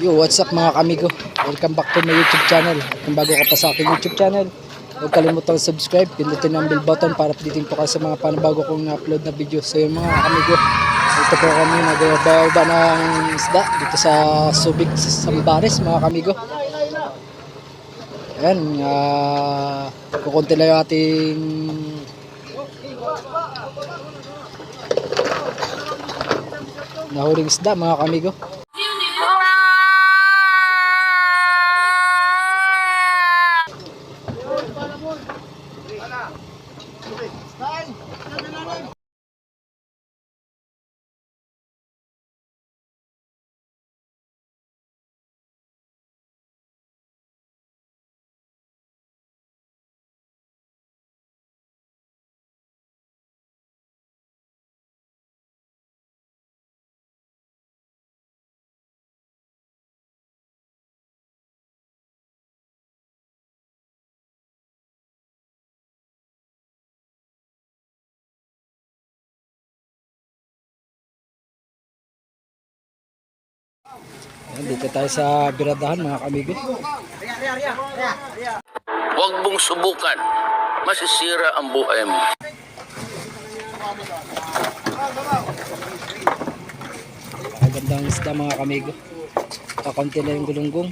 Yo, what's up mga kamigo? Welcome back to my YouTube channel. At kung bago ka pa sa aking YouTube channel, huwag kalimutang subscribe, pindutin ang bell button para updating po kayo sa mga panabago kong na-upload na video. So yung mga kamigo, ito po kami nagbabawa ng isda dito sa Subic, Sambales mga kamigo. Ayan, kukunti lang yung ating nahuling isda mga kamigo. Ayan, dito tayo sa biradahan mga kamigo. Huwag mong subukan. Masisira ang buhay mo. Magandang isda mga kamigo. Kakunti lang yung gulunggong.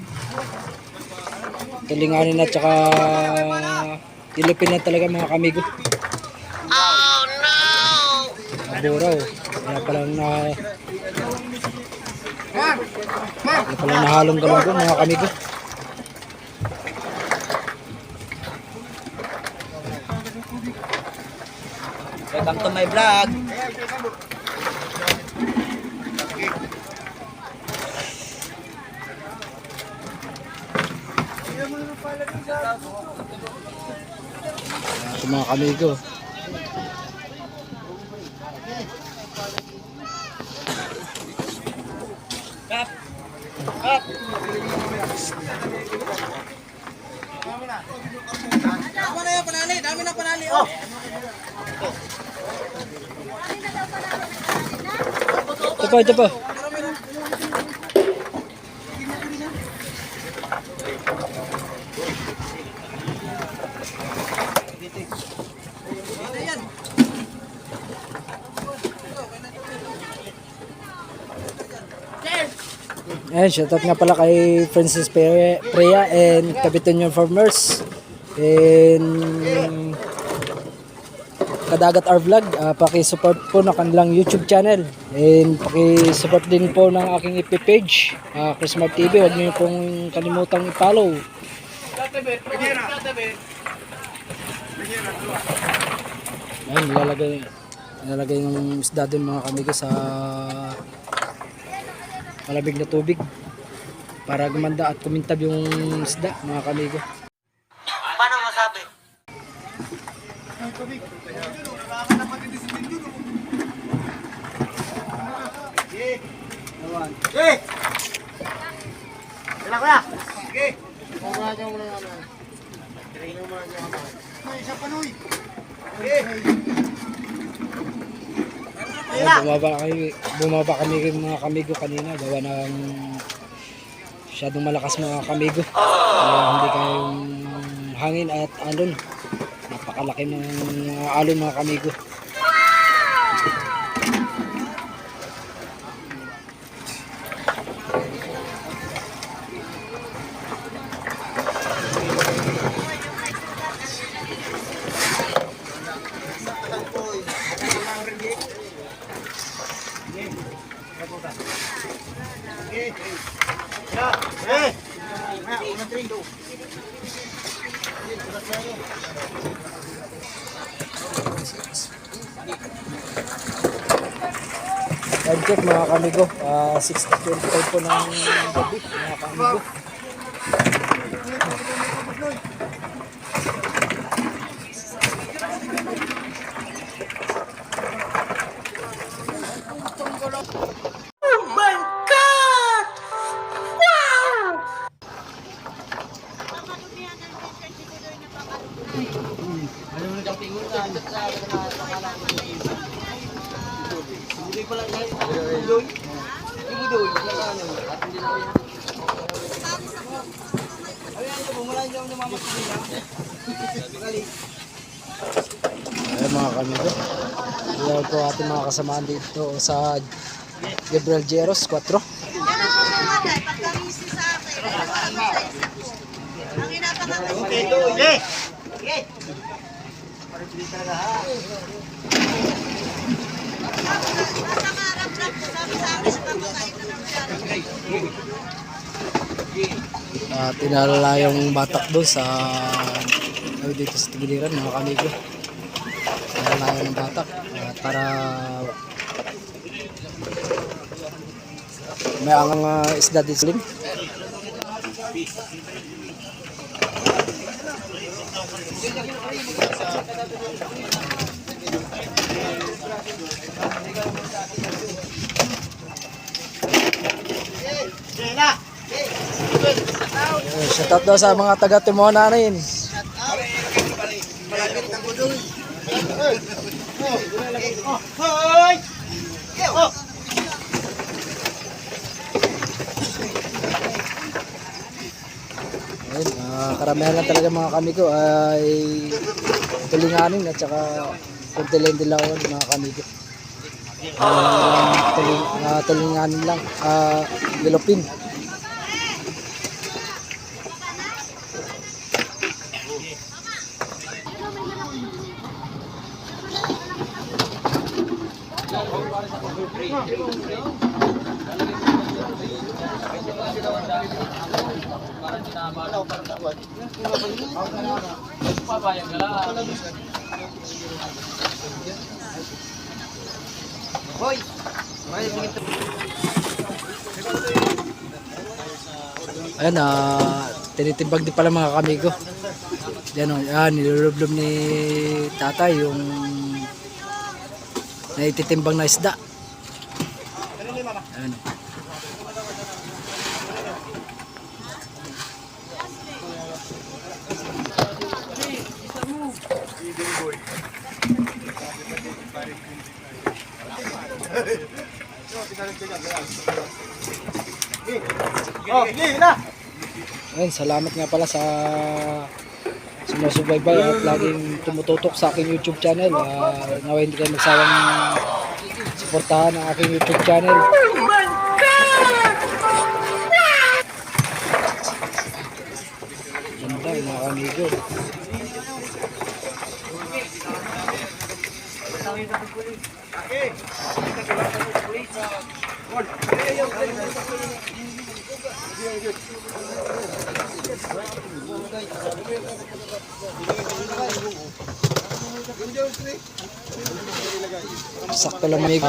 Tulinganin at saka tilipin na talaga mga kamigo. Oh no! Naburaw. Wala palang nahalong galunggong mga kamigo. Welcome to my vlog. Ito mga kamigo. Dami na panali. Oh. Ito pa. Ayan, shoutout nga pala kay Francis Preya and Kapitan Farmers and Kadagat Our Vlog. Paki-support po ng kanilang YouTube channel and paki-support din po ng aking FB page, Chris Mart TV. Huwag niyo pong kalimutang i-follow. Ayan, nilalagay ng isda din mga kamigo sa malamig na tubig para gumanda at kumintab yung isda mga kamigo. Paano masabi? Okay. Kailan ko na? Sige. Bumaba kami mga kamigo kanina gawa ng masyadong malakas mga kamigo. Hindi kayong hangin at alon. Napakalaki ng alon mga kamigo. Time check mga kamigo, 6:25 po ng gabi mga kamigo. Oh my God! Wow! Hindi pala kayo. Ibudoy. Ibudoy. Ayan mga kamigo. Ayan po ating mga kasamaan dito sa Gabriel Jeros 4. Yan ang pamamatay. Pagkamisi sa akin, walang size po. Ang inapangatay. Okay. Nasa marap-rap ko, sabi sa akin, papakain na ng siya. Tinalala yung batak doon sa dito sa Tigiliran mga kamigo. Tinalala yung batak para may angang isda dito slim. Shoutout daw sa mga taga Timona rin. Ayun, karamihan lang talaga mga kamigo ay tulinganin at saka kuntilen-dilawan mga kamigo. Tulinganin lang, gilopin. Ayan, tinitimbag din pala mga kamigo. Yan o, nilulublob ni tatay yung naititimbang na isda. Ayan. Ayun, salamat nga pala sa sumusubaybay at laging tumututok sa aking YouTube channel. Naway hindi kayo magsawang suportahan ang aking YouTube channel. Ganda mga kamigo. Sakto lang may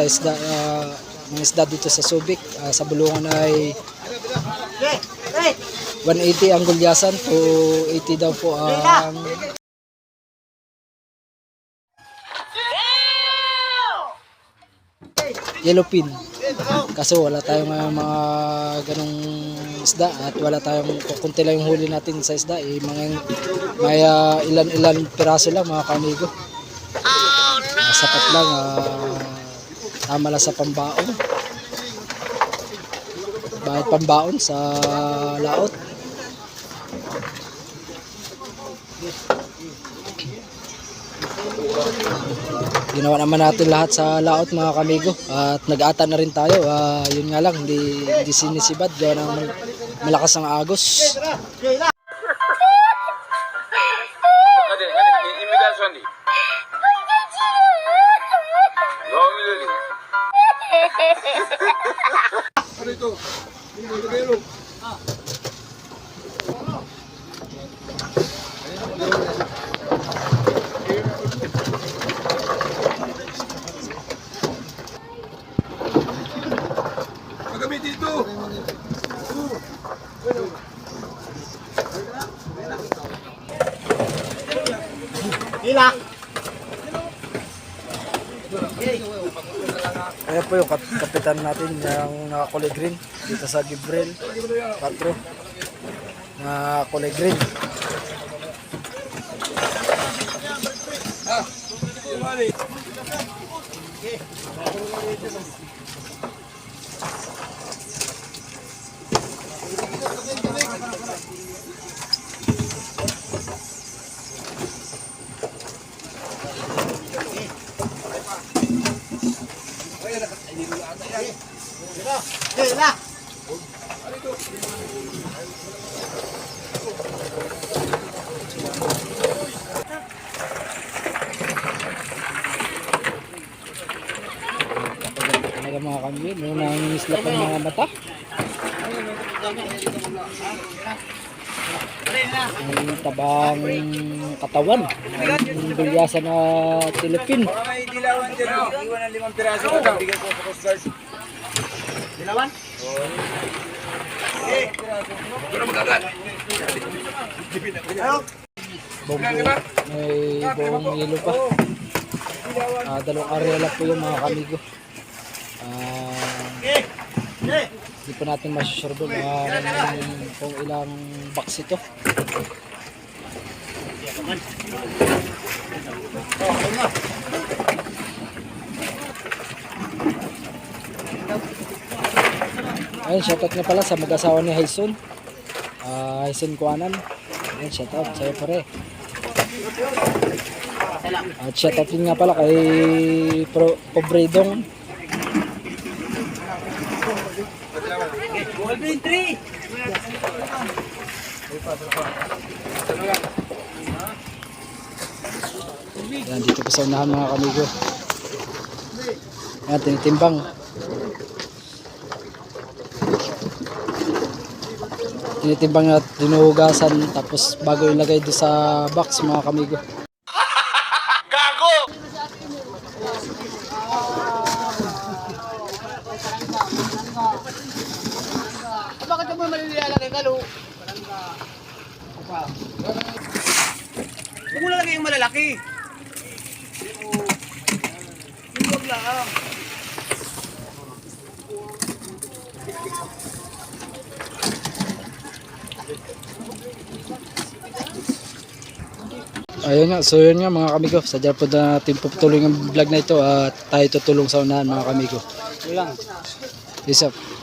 isda, mga isda dito sa Subic. Sa bulungan ay 180 ang gulyasan, 280 daw po ang yellowfin. Kaso wala tayong mga ganong isda at wala tayong kukunti lang yung huli natin sa isda. May ilan-ilan piraso lang mga kamigo. Sapat lang, tama lang sa pambaon. Bahit pambaon sa laot. Ginawa naman natin lahat sa laot mga kamigo at nag-ata na rin tayo. Yun nga lang, hindi sinisibad gawa ng malakas ang agos. Ayan po yung kapitan natin yung nakakulay green dito sa Gabriel 4 na kulay green. Talaga mga kambing, may nangislap ang mga mata. Ang tabang katawan. Ang bilyasan na Philippine. May dilawan dyan. Iwan ng 5 piraso ko. Bigyan ko sa Coast Guard. Dilawan? Okay. May buong yelo pa. Dalawang arela po yung mga kamigo. Hindi pa natin masusure doon kung ilang box ito. Ayun, shoutout nga pala sa mag-asawa ni Hyson. Hyson Kuanan. Ayun, shoutout sa'yo pare. At shoutout din nga pala kay Pobredong. Golden 3! Yan, dito po sa unahan mga kamigo. Yan, tinitimbang. Tinitimbang at dinuhugasan tapos bago ilagay doon sa box mga kamigo. Bakit mo malililalagay ka, Lu? Huwag mo lalagay yung malalaki. Huwag lang. Ayun nga, so yun nga mga kamigo. Sadya po na natin puputuloy ang vlog na ito at tayo tutulong sa unahan mga kamigo. Lang. Peace out.